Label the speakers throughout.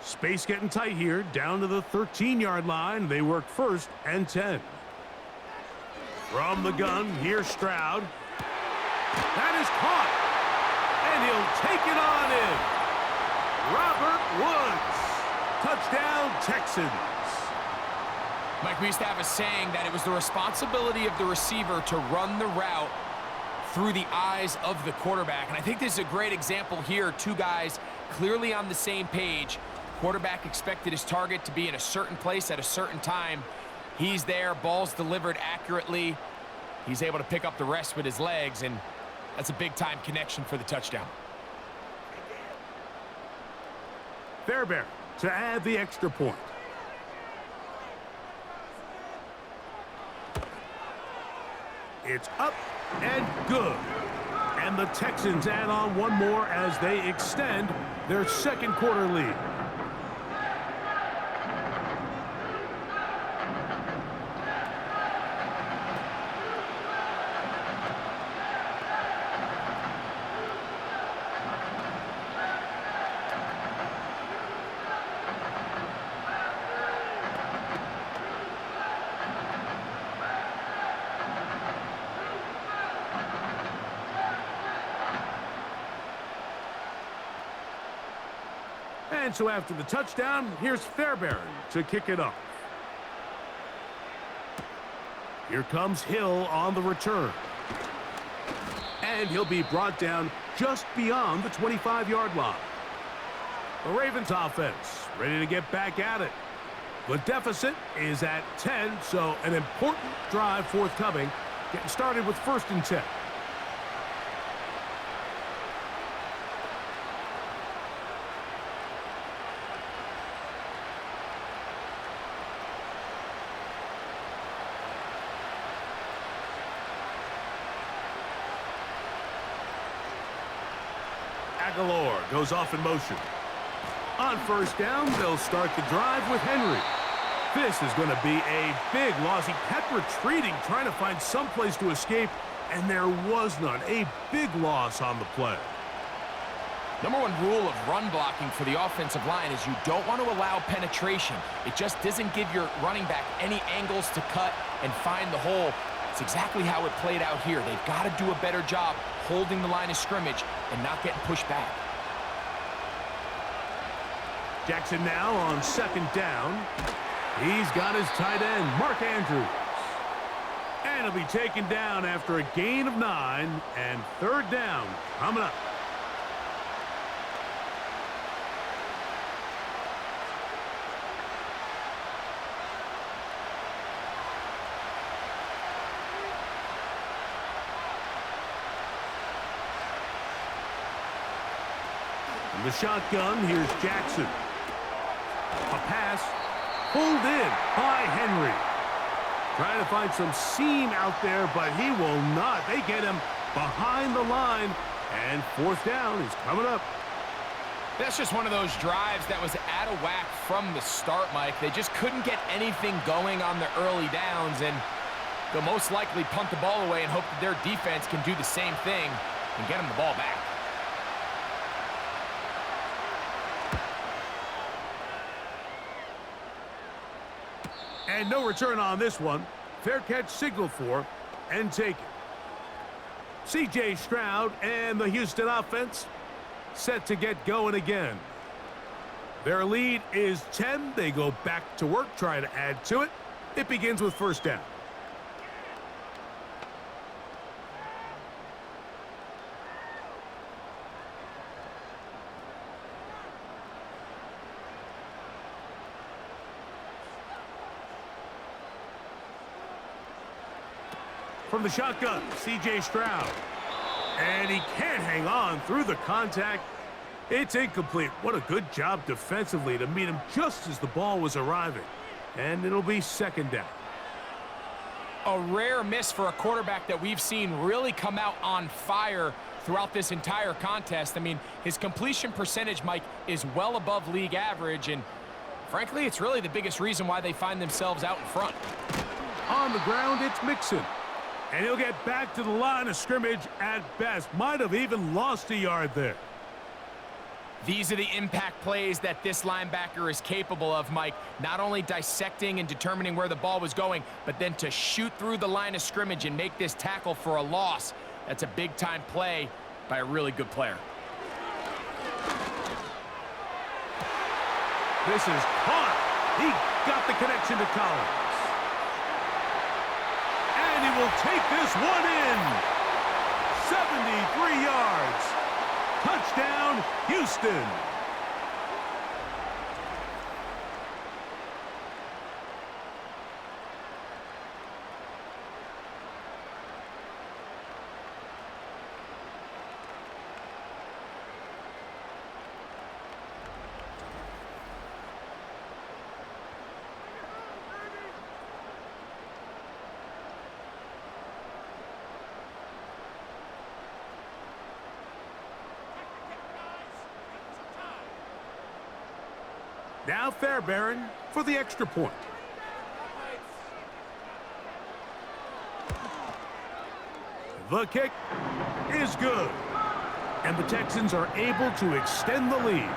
Speaker 1: Space getting tight here, down to the 13-yard line. They work 1st and 10. From the gun, here's Stroud. That is caught, and he'll take it on in. Robert Woods. Touchdown, Texans.
Speaker 2: Mike, we used to have a saying that it was the responsibility of the receiver to run the route through the eyes of the quarterback. And I think this is a great example here. Two guys clearly on the same page. Quarterback expected his target to be in a certain place at a certain time. He's there, ball's delivered accurately. He's able to pick up the rest with his legs, and that's a big-time connection for the touchdown.
Speaker 1: Fairbairn to add the extra point. It's up and good. And the Texans add on one more as they extend their second quarter lead. And so after the touchdown, here's Fairbairn to kick it off. Here comes Hill on the return. And he'll be brought down just beyond the 25-yard line. The Ravens offense ready to get back at it. The deficit is at 10, so an important drive forthcoming. Getting started with 1st and 10. Aguilar goes off in motion. On 1st down, they'll start the drive with Henry. This is going to be a big loss. He kept retreating, trying to find some place to escape, and there was none. A big loss on the play.
Speaker 2: Number one rule of run blocking for the offensive line is you don't want to allow penetration. It just doesn't give your running back any angles to cut and find the hole. It's exactly how it played out here. They've got to do a better job holding the line of scrimmage and not getting pushed back.
Speaker 1: Jackson now on 2nd down. He's got his tight end, Mark Andrews. And he'll be taken down after a gain of 9, and 3rd down coming up. In the shotgun, here's Jackson. A pass pulled in by Henry. Trying to find some seam out there, but he will not. They get him behind the line, and 4th down is coming up.
Speaker 2: That's just one of those drives that was out of whack from the start, Mike. They just couldn't get anything going on the early downs, and they'll most likely punt the ball away and hope that their defense can do the same thing and get them the ball back.
Speaker 1: And no return on this one. Fair catch signaled for and taken. C.J. Stroud and the Houston offense set to get going again. Their lead is 10. They go back to work, try to add to it. It begins with 1st down. From the shotgun, C.J. Stroud. And he can't hang on through the contact. It's incomplete. What a good job defensively to meet him just as the ball was arriving. And it'll be 2nd down.
Speaker 2: A rare miss for a quarterback that we've seen really come out on fire throughout this entire contest. I mean, his completion percentage, Mike, is well above league average. And frankly, it's really the biggest reason why they find themselves out in front.
Speaker 1: On the ground, it's Mixon. And he'll get back to the line of scrimmage at best. Might have even lost a yard there.
Speaker 2: These are the impact plays that this linebacker is capable of, Mike. Not only dissecting and determining where the ball was going, but then to shoot through the line of scrimmage and make this tackle for a loss. That's a big-time play by a really good player.
Speaker 1: This is caught. He got the connection to Collins. And he will take this one in. 73 yards. Touchdown, Houston. Now Fairbairn for the extra point. The kick is good. And the Texans are able to extend the lead.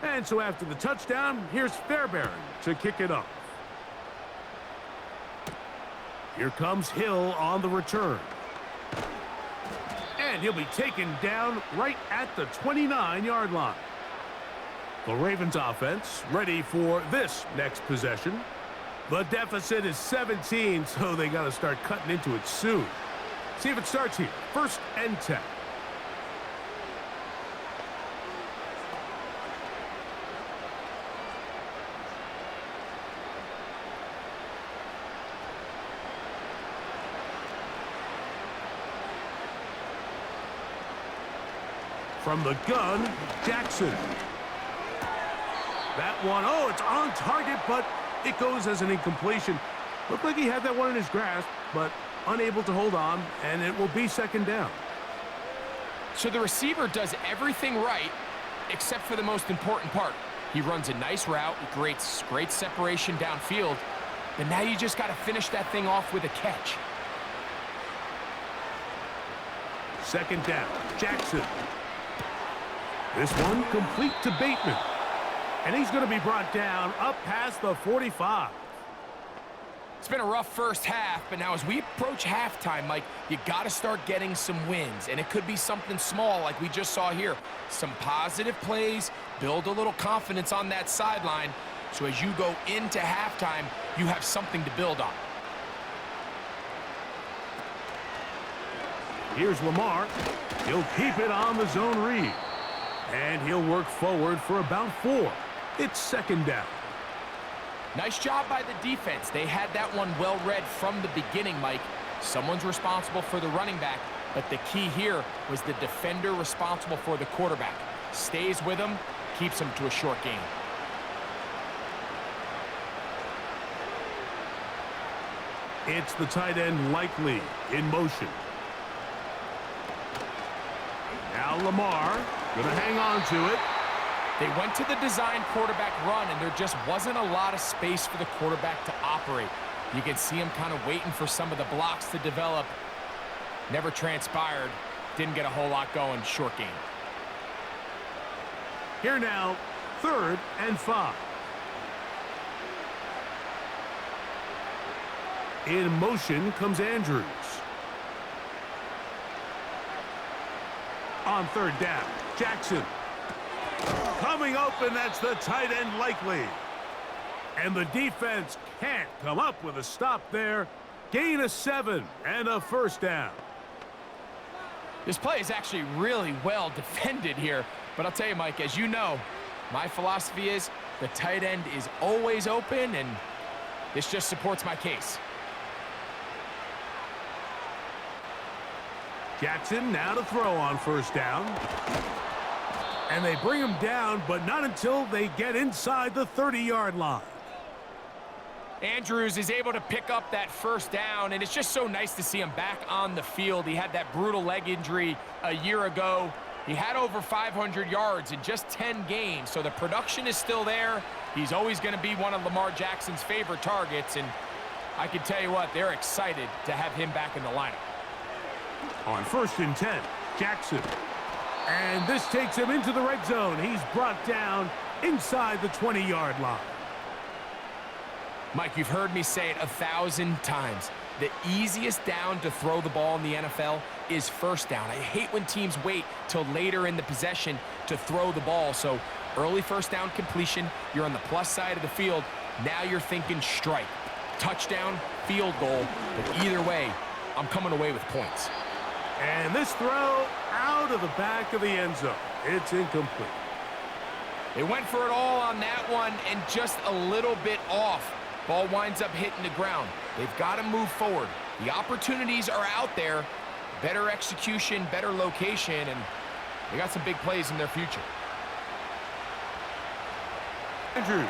Speaker 1: And so after the touchdown, here's Fairbairn to kick it off. Here comes Hill on the return. And he'll be taken down right at the 29-yard line. The Ravens offense ready for this next possession. The deficit is 17, so they got to start cutting into it soon. See if it starts here. 1st and 10. From the gun, Jackson. That one, oh, it's on target, but it goes as an incompletion. Looked like he had that one in his grasp, but unable to hold on, and it will be 2nd down.
Speaker 2: So the receiver does everything right, except for the most important part. He runs a nice route, great separation downfield, but now you just got to finish that thing off with a catch.
Speaker 1: 2nd down, Jackson. This one complete to Bateman. And he's going to be brought down up past the 45.
Speaker 2: It's been a rough first half, but now as we approach halftime, Mike, you got to start getting some wins. And it could be something small like we just saw here. Some positive plays, build a little confidence on that sideline. So as you go into halftime, you have something to build on.
Speaker 1: Here's Lamar. He'll keep it on the zone read. And he'll work forward for about 4. It's 2nd down.
Speaker 2: Nice job by the defense. They had that one well read from the beginning, Mike. Someone's responsible for the running back, but the key here was the defender responsible for the quarterback. Stays with him, keeps him to a short gain.
Speaker 1: It's the tight end Likely in motion. Now Lamar going to hang on to it.
Speaker 2: They went to the design quarterback run, and there just wasn't a lot of space for the quarterback to operate. You can see him kind of waiting for some of the blocks to develop. Never transpired. Didn't get a whole lot going. Short game.
Speaker 1: Here now, 3rd and 5. In motion comes Andrews. On 3rd down, Jackson. Coming open, that's the tight end Likely. And the defense can't come up with a stop there. Gain of 7 and a 1st down.
Speaker 2: This play is actually really well defended here. But I'll tell you, Mike, as you know, my philosophy is the tight end is always open, and this just supports my case.
Speaker 1: Jackson now to throw on 1st down. And they bring him down, but not until they get inside the 30-yard line.
Speaker 2: Andrews is able to pick up that first down, and it's just so nice to see him back on the field. He had that brutal leg injury a year ago. He had over 500 yards in just 10 games, so the production is still there. He's always going to be one of Lamar Jackson's favorite targets, and I can tell you what, they're excited to have him back in the lineup.
Speaker 1: On 1st and 10, Jackson. And this takes him into the red zone. He's brought down inside the 20-yard line.
Speaker 2: Mike, you've heard me say it 1,000 times. The easiest down to throw the ball in the NFL is first down. I hate when teams wait till later in the possession to throw the ball. So early first down completion, you're on the plus side of the field. Now you're thinking strike, touchdown, field goal. But either way, I'm coming away with points.
Speaker 1: And this throw out of the back of the end zone. It's incomplete.
Speaker 2: They went for it all on that one and just a little bit off. Ball winds up hitting the ground. They've got to move forward. The opportunities are out there. Better execution, better location, and they got some big plays in their future.
Speaker 1: Andrews.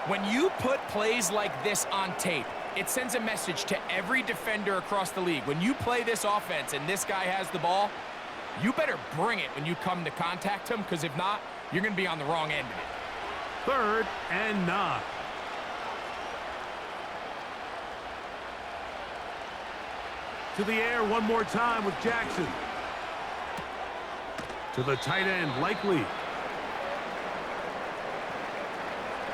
Speaker 2: When you put plays like this on tape, it sends a message to every defender across the league. When you play this offense and this guy has the ball, you better bring it when you come to contact him, because if not, you're going to be on the wrong end of it.
Speaker 1: 3rd and 9. To the air one more time with Jackson. To the tight end, Likely.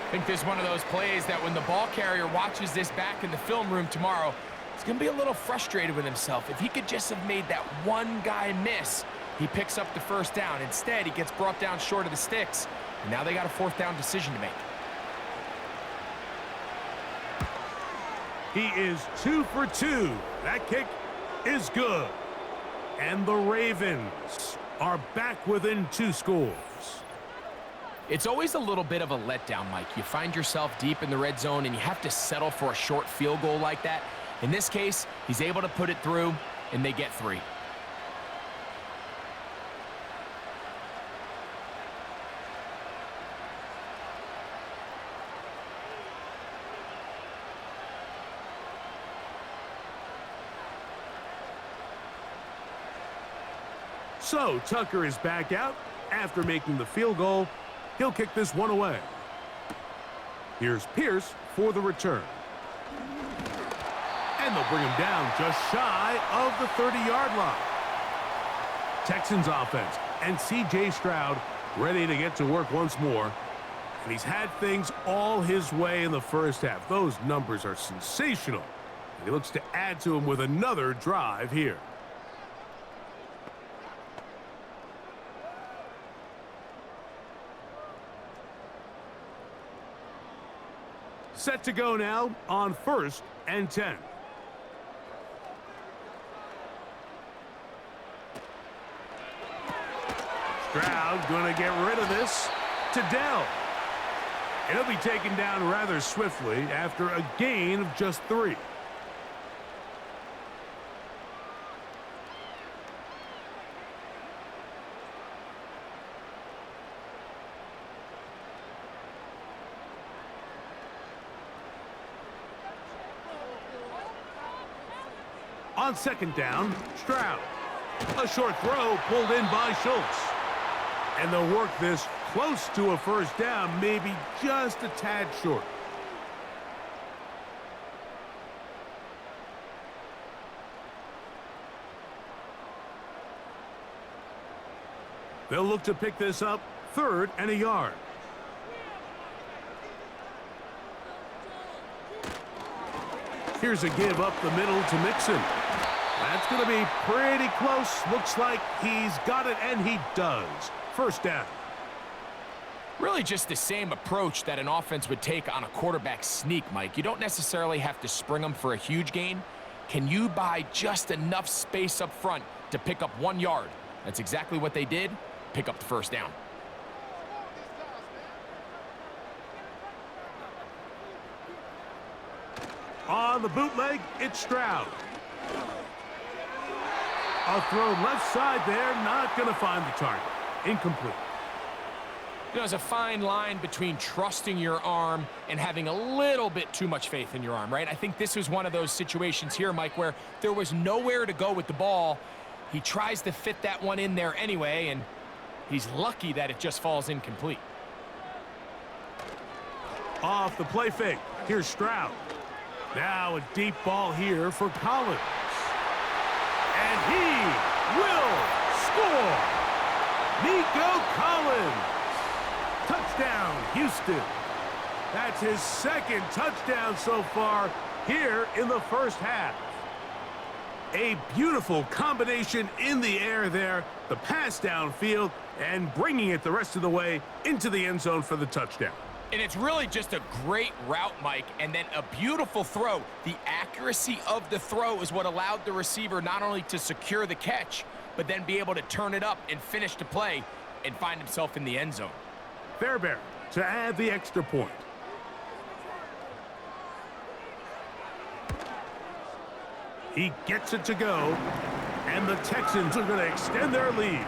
Speaker 2: I think this is one of those plays that when the ball carrier watches this back in the film room tomorrow, he's going to be a little frustrated with himself. If he could just have made that one guy miss, he picks up the first down. Instead, he gets brought down short of the sticks, and now they got a 4th down decision to make.
Speaker 1: He is 2 for 2. That kick is good. And the Ravens are back within 2 scores.
Speaker 2: It's always a little bit of a letdown, Mike. You find yourself deep in the red zone, and you have to settle for a short field goal like that. In this case, he's able to put it through, and they get 3.
Speaker 1: So Tucker is back out after making the field goal. He'll kick this one away. Here's Pierce for the return. And they'll bring him down just shy of the 30-yard line. Texans offense and C.J. Stroud ready to get to work once more. And he's had things all his way in the first half. Those numbers are sensational. And he looks to add to them with another drive here. Set to go now on 1st and 10. Stroud going to get rid of this to Dell. And he'll be taken down rather swiftly after a gain of just 3. On 2nd down, Stroud. A short throw pulled in by Schultz. And they'll work this close to a first down, maybe just a tad short. They'll look to pick this up 3rd and a yard. Here's a give up the middle to Mixon. That's going to be pretty close. Looks like he's got it, and he does. First down.
Speaker 2: Really just the same approach that an offense would take on a quarterback sneak, Mike. You don't necessarily have to spring them for a huge gain. Can you buy just enough space up front to pick up 1 yard? That's exactly what they did. Pick up the first down.
Speaker 1: On the bootleg, it's Stroud. A throw left side there, not going to find the target. incomplete.
Speaker 2: You know, there's a fine line between trusting your arm and having a little bit too much faith in your arm, right? I think this was one of those situations here, Mike, where there was nowhere to go with the ball. He tries to fit that one in there anyway, and he's lucky that it just falls incomplete.
Speaker 1: Off the play fake. Here's Stroud. Now a deep ball here for Collins. And he will score. Nico Collins. Touchdown, Houston. That's his second touchdown so far here in the first half. A beautiful combination in the air there, the pass downfield, and bringing it the rest of the way into the end zone for the touchdown.
Speaker 2: And it's really just a great route, Mike, and then a beautiful throw. The accuracy of the throw is what allowed the receiver not only to secure the catch, but then be able to turn it up and finish the play and find himself in the end zone.
Speaker 1: Fairbairn to add the extra point. He gets it to go, and the Texans are going to extend their lead.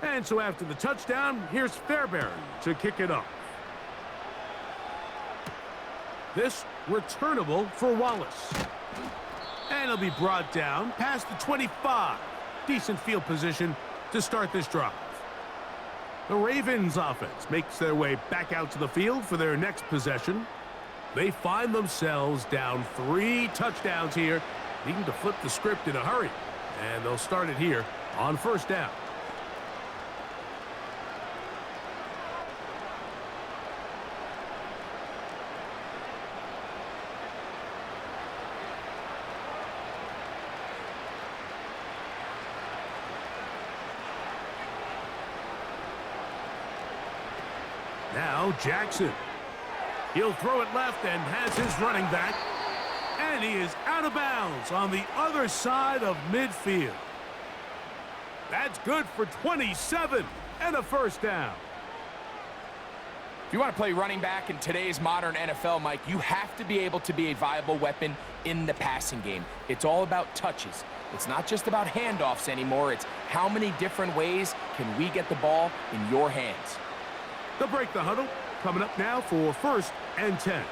Speaker 1: And so after the touchdown, here's Fairbairn to kick it off. This returnable for Wallace. And he'll be brought down past the 25. Decent field position to start this drive. The Ravens offense makes their way back out to the field for their next possession. They find themselves down 3 touchdowns here, needing to flip the script in a hurry. And they'll start it here on first down. Now Jackson. He'll throw it left and has his running back. And he is out of bounds on the other side of midfield. That's good for 27 and a first down.
Speaker 2: If you want to play running back in today's modern NFL, Mike, you have to be able to be a viable weapon in the passing game. It's all about touches. It's not just about handoffs anymore. It's how many different ways can we get the ball in your hands.
Speaker 1: They'll break the huddle. Coming up now for first and 10.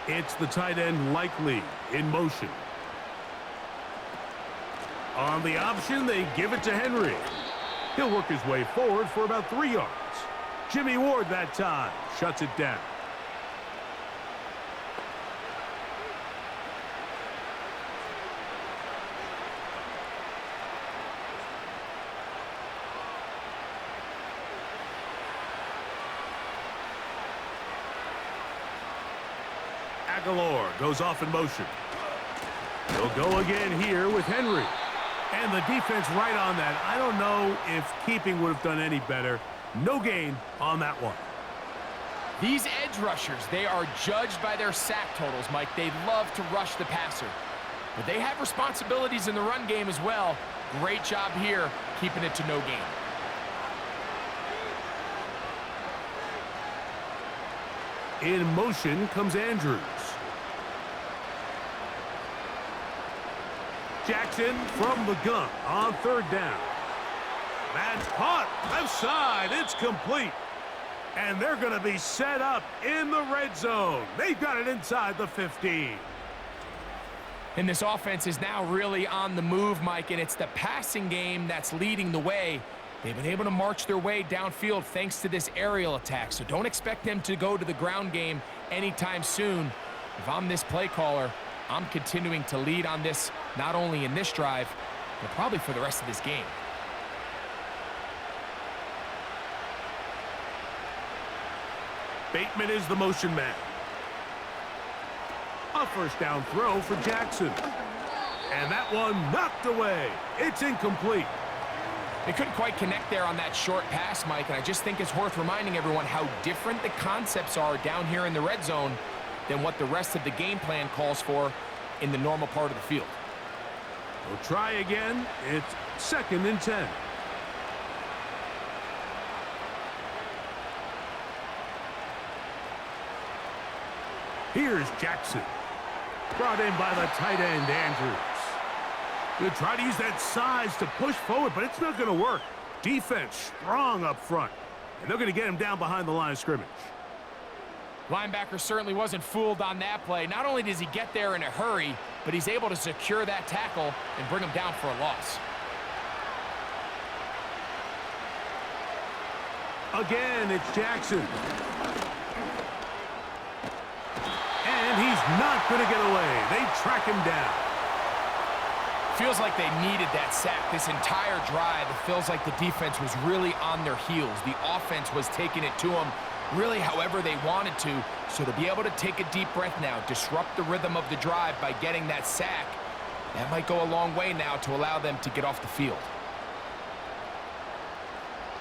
Speaker 1: It's the tight end Likely in motion. On the option, they give it to Henry. He'll work his way forward for about 3 yards. Jimmy Ward that time shuts it down. Aguilar goes off in motion. He'll go again here with Henry. And the defense right on that. I don't know if keeping would have done any better. No gain on that one.
Speaker 2: These edge rushers, they are judged by their sack totals, Mike. They love to rush the passer. But they have responsibilities in the run game as well. Great job here, keeping it to no gain.
Speaker 1: In motion comes Andrews. Jackson from the gun on third down. That's caught left side. It's complete. And they're going to be set up in the red zone. They've got it inside the 15.
Speaker 2: And this offense is now really on the move, Mike, and it's the passing game that's leading the way. They've been able to march their way downfield thanks to this aerial attack, so don't expect them to go to the ground game anytime soon. If I'm this play caller, I'm continuing to lead on this, not only in this drive, but probably for the rest of this game.
Speaker 1: Bateman is the motion man. A first down throw for Jackson. And that one knocked away. It's incomplete.
Speaker 2: They couldn't quite connect there on that short pass, Mike, and I just think it's worth reminding everyone how different the concepts are down here in the red zone than what the rest of the game plan calls for in the normal part of the field.
Speaker 1: We'll try again. It's 2nd and 10. Here's Jackson. Brought in by the tight end, Andrews. They'll try to use that size to push forward, but it's not going to work. Defense strong up front, and they're going to get him down behind the line of scrimmage.
Speaker 2: Linebacker certainly wasn't fooled on that play. Not only does he get there in a hurry, but he's able to secure that tackle and bring him down for a loss.
Speaker 1: Again, it's Jackson. And he's not going to get away. They track him down.
Speaker 2: Feels like they needed that sack this entire drive. It feels like the defense was really on their heels. The offense was taking it to them really however they wanted to. So to be able to take a deep breath now, disrupt the rhythm of the drive by getting that sack, that might go a long way now to allow them to get off the field.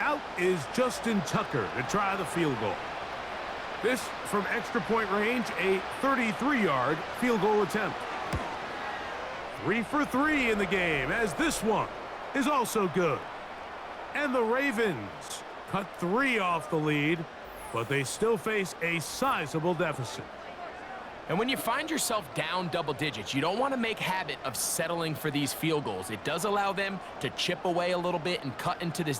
Speaker 1: Out is Justin Tucker to try the field goal. This from extra point range, a 33-yard field goal attempt. 3 for 3 in the game, as this one is also good. And the Ravens cut 3 off the lead, but they still face a sizable deficit.
Speaker 2: And when you find yourself down double digits, you don't want to make habit of settling for these field goals. It does allow them to chip away a little bit and cut into this